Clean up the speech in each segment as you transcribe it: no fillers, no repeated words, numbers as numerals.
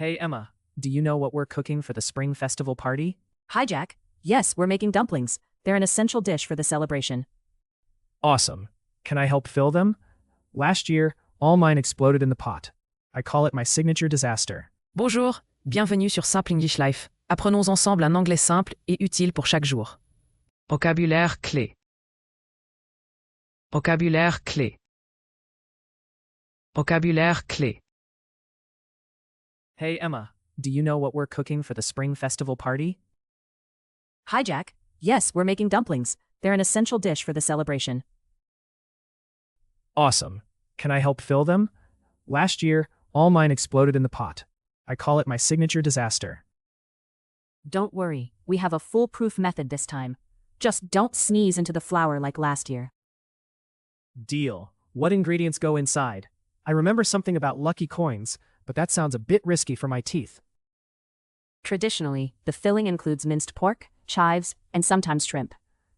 Hey Emma, do you know what we're cooking for the spring festival party? Hi, Jack. Yes, we're making dumplings. They're an essential dish for the celebration. Awesome. Can I help fill them? Last year, all mine exploded in the pot. I call it my signature disaster. Bonjour, bienvenue sur Simple English Life. Apprenons ensemble un anglais simple et utile pour chaque jour. Vocabulaire clé. Vocabulaire clé. Vocabulaire clé. Hey Emma, do you know what we're cooking for the spring festival party? Hi, Jack. Yes, we're making dumplings. They're an essential dish for the celebration. Awesome. Can I help fill them? Last year, all mine exploded in the pot. I call it my signature disaster. Don't worry, we have a foolproof method this time. Just don't sneeze into the flour like last year. Deal. What ingredients go inside? I remember something about lucky coins, but that sounds a bit risky for my teeth. Traditionally, the filling includes minced pork, chives, and sometimes shrimp.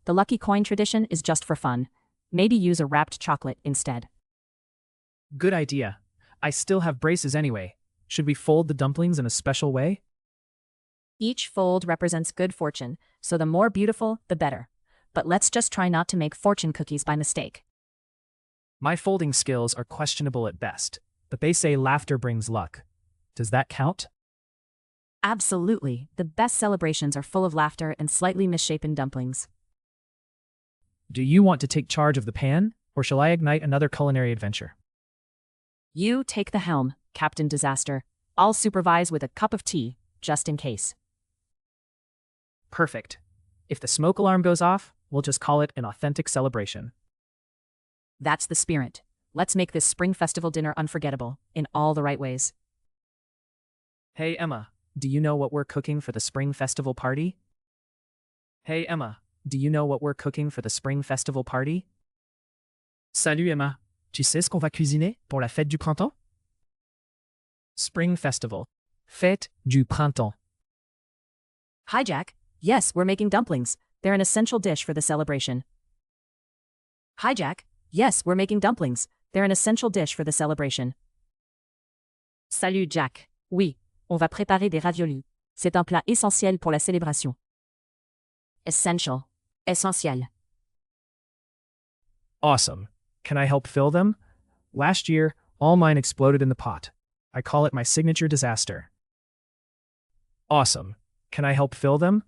The lucky coin tradition is just for fun. Maybe use a wrapped chocolate instead. Good idea. I still have braces anyway. Should we fold the dumplings in a special way? Each fold represents good fortune, so the more beautiful, the better. But let's just try not to make fortune cookies by mistake. My folding skills are questionable at best, but they say laughter brings luck. Does that count? Absolutely. The best celebrations are full of laughter and slightly misshapen dumplings. Do you want to take charge of the pan, or shall I ignite another culinary adventure? You take the helm, Captain Disaster. I'll supervise with a cup of tea, just in case. Perfect. If the smoke alarm goes off, we'll just call it an authentic celebration. That's the spirit. Let's make this spring festival dinner unforgettable, in all the right ways. Hey Emma, do you know what we're cooking for the spring festival party? Hey Emma, do you know what we're cooking for the spring festival party? Salut Emma, tu sais ce qu'on va cuisiner pour la fête du printemps? Spring festival. Fête du printemps. Hi, Jack. Yes, we're making dumplings. They're an essential dish for the celebration. Hi, Jack. Yes, we're making dumplings. They're an essential dish for the celebration. Salut, Jack. Oui, on va préparer des raviolis. C'est un plat essentiel pour la célébration. Essential. Essentiel. Awesome. Can I help fill them? Last year, all mine exploded in the pot. I call it my signature disaster. Awesome. Can I help fill them?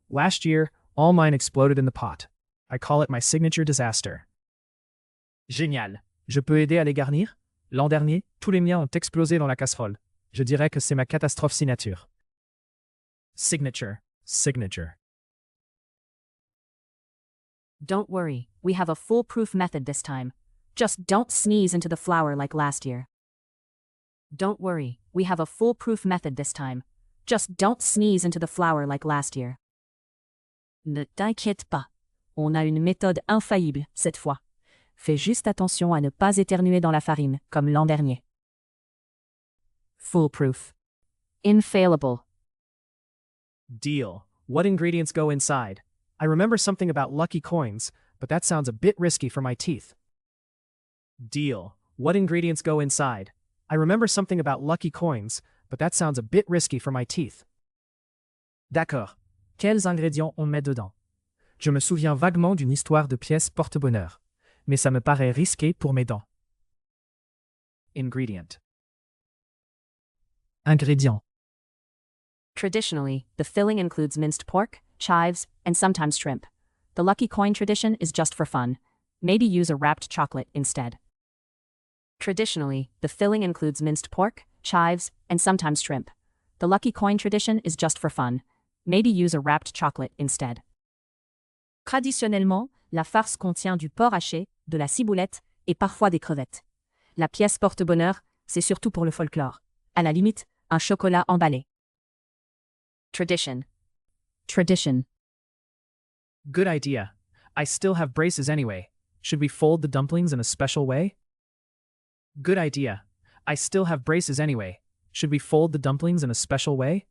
Last year, all mine exploded in the pot. I call it my signature disaster. Génial. Je peux aider à les garnir? L'an dernier, tous les miens ont explosé dans la casserole. Je dirais que c'est ma catastrophe signature. Signature. Signature. Don't worry, we have a foolproof method this time. Just don't sneeze into the flour like last year. Don't worry, we have a foolproof method this time. Just don't sneeze into the flour like last year. Ne t'inquiète pas. On a une méthode infaillible cette fois. Fais juste attention à ne pas éternuer dans la farine, comme l'an dernier. Foolproof. Infallible. Deal. What ingredients go inside? I remember something about lucky coins, but that sounds a bit risky for my teeth. Deal. What ingredients go inside? I remember something about lucky coins, but that sounds a bit risky for my teeth. D'accord. Quels ingrédients on met dedans? Je me souviens vaguement d'une histoire de pièces porte-bonheur, mais ça me paraît risqué pour mes dents. Ingredient. Ingrédients. Traditionally, the filling includes minced pork, chives, and sometimes shrimp. The lucky coin tradition is just for fun. Maybe use a wrapped chocolate instead. Traditionally, the filling includes minced pork, chives, and sometimes shrimp. The lucky coin tradition is just for fun. Maybe use a wrapped chocolate instead. Traditionnellement, la farce contient du porc haché, de la ciboulette, et parfois des crevettes. La pièce porte-bonheur, c'est surtout pour le folklore. À la limite, un chocolat emballé. Tradition. Tradition. Good idea. I still have braces anyway. Should we fold the dumplings in a special way? Good idea. I still have braces anyway. Should we fold the dumplings in a special way?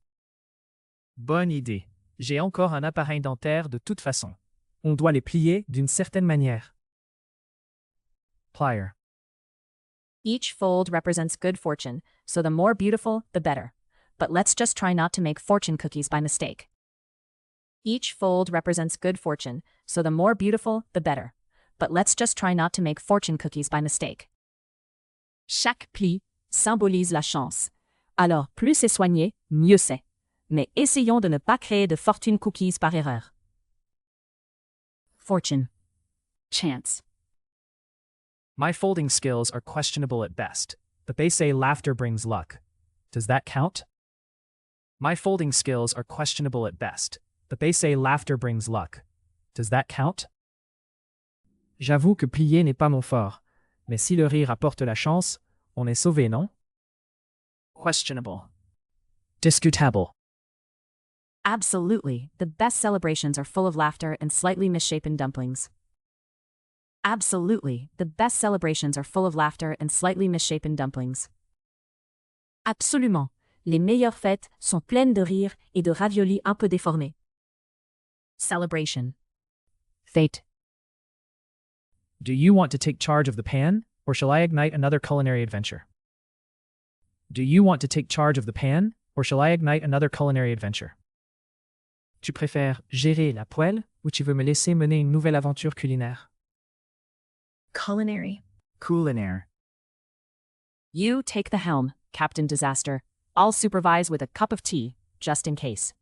Bonne idée. J'ai encore un appareil dentaire de toute façon. On doit les plier d'une certaine manière. Plier. Each fold represents good fortune, so the more beautiful, the better. but let's just try not to make fortune cookies by mistake. Each fold represents good fortune, so the more beautiful, the better. But let's just try not to make fortune cookies by mistake. Chaque pli symbolise la chance. Alors, plus c'est soigné, mieux c'est. Mais essayons de ne pas créer de fortune cookies par erreur. Fortune. Chance. My folding skills are questionable at best, but they say laughter brings luck. Does that count? My folding skills are questionable at best, but they say laughter brings luck. Does that count? J'avoue que plier n'est pas mon fort, mais si le rire apporte la chance, on est sauvé, non? Questionable. Discutable. Absolutely, the best celebrations are full of laughter and slightly misshapen dumplings. Absolutely, the best celebrations are full of laughter and slightly misshapen dumplings. Absolument, les meilleures fêtes sont pleines de rires et de raviolis un peu déformés. Celebration. Fate. Do you want to take charge of the pan, or shall I ignite another culinary adventure? Do you want to take charge of the pan, or shall I ignite another culinary adventure? Tu préfères gérer la poêle, ou tu veux me laisser mener une nouvelle aventure culinaire? Culinary. Culinaire. You take the helm, Captain Disaster. I'll supervise with a cup of tea, just in case.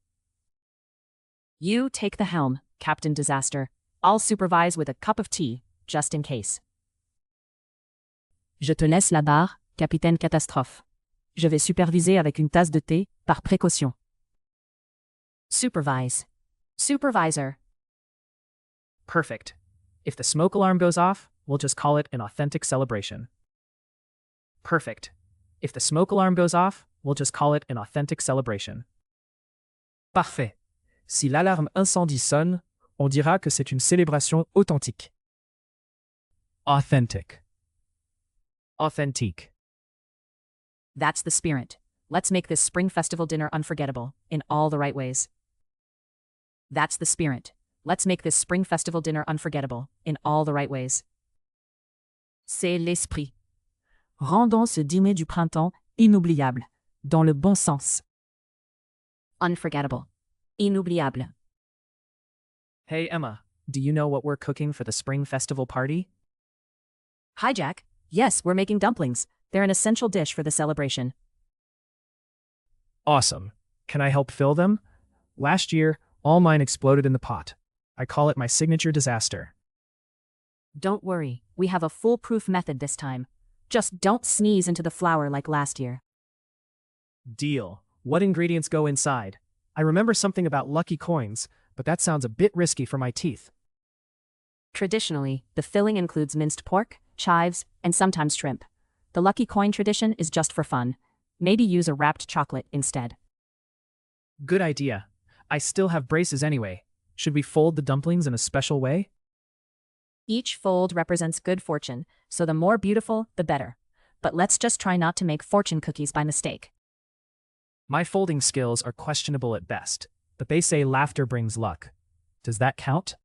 You take the helm, Captain Disaster. I'll supervise with a cup of tea, just in case. Je te laisse la barre, Capitaine Catastrophe. Je vais superviser avec une tasse de thé, par précaution. Supervise. Supervisor. Perfect. If the smoke alarm goes off, we'll just call it an authentic celebration. Perfect. If the smoke alarm goes off, we'll just call it an authentic celebration. Parfait. Si l'alarme incendie sonne, on dira que c'est une célébration authentique. Authentic. Authentique. That's the spirit. Let's make this spring festival dinner unforgettable, in all the right ways. That's the spirit. Let's make this spring festival dinner unforgettable, in all the right ways. C'est l'esprit. Rendons ce dîner du printemps inoubliable, dans le bon sens. Unforgettable. Inoubliable. Hey Emma, do you know what we're cooking for the spring festival party? Hi Jack. Yes, we're making dumplings. They're an essential dish for the celebration. Awesome. Can I help fill them? Last year, all mine exploded in the pot. I call it my signature disaster. Don't worry, we have a foolproof method this time. Just don't sneeze into the flour like last year. Deal. What ingredients go inside? I remember something about lucky coins, but that sounds a bit risky for my teeth. Traditionally, the filling includes minced pork, chives, and sometimes shrimp. The lucky coin tradition is just for fun. Maybe use a wrapped chocolate instead. Good idea. I still have braces anyway. Should we fold the dumplings in a special way? Each fold represents good fortune, so the more beautiful, the better. But let's just try not to make fortune cookies by mistake. My folding skills are questionable at best, but they say laughter brings luck. Does that count?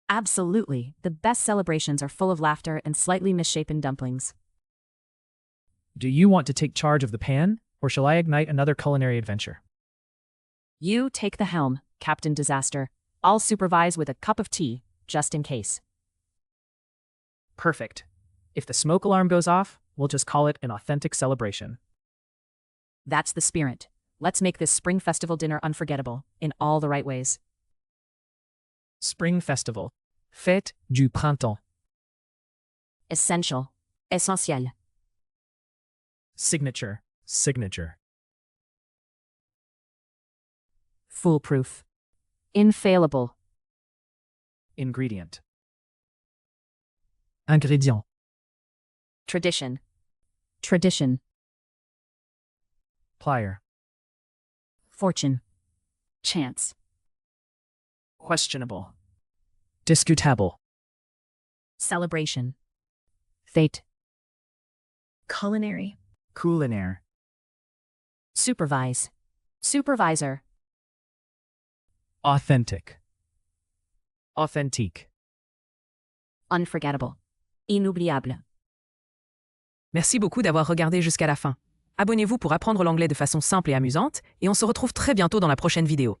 Absolutely, the best celebrations are full of laughter and slightly misshapen dumplings. Do you want to take charge of the pan, or shall I ignite another culinary adventure? You take the helm, Captain Disaster. I'll supervise with a cup of tea, just in case. Perfect. If the smoke alarm goes off, we'll just call it an authentic celebration. That's the spirit. Let's make this spring festival dinner unforgettable, in all the right ways. Spring festival. Fête du printemps. Essential. Essentiel. Signature. Signature. Foolproof. Infallible. Ingredient. Ingrédient. Tradition. Tradition. Plier. Fortune. Chance. Questionable. Discutable. Celebration. Fate. Culinary. Culinaire. Supervise. Supervisor. Authentic. Authentique. Unforgettable. Inoubliable. Merci beaucoup d'avoir regardé jusqu'à la fin. Abonnez-vous pour apprendre l'anglais de façon simple et amusante, et on se retrouve très bientôt dans la prochaine vidéo.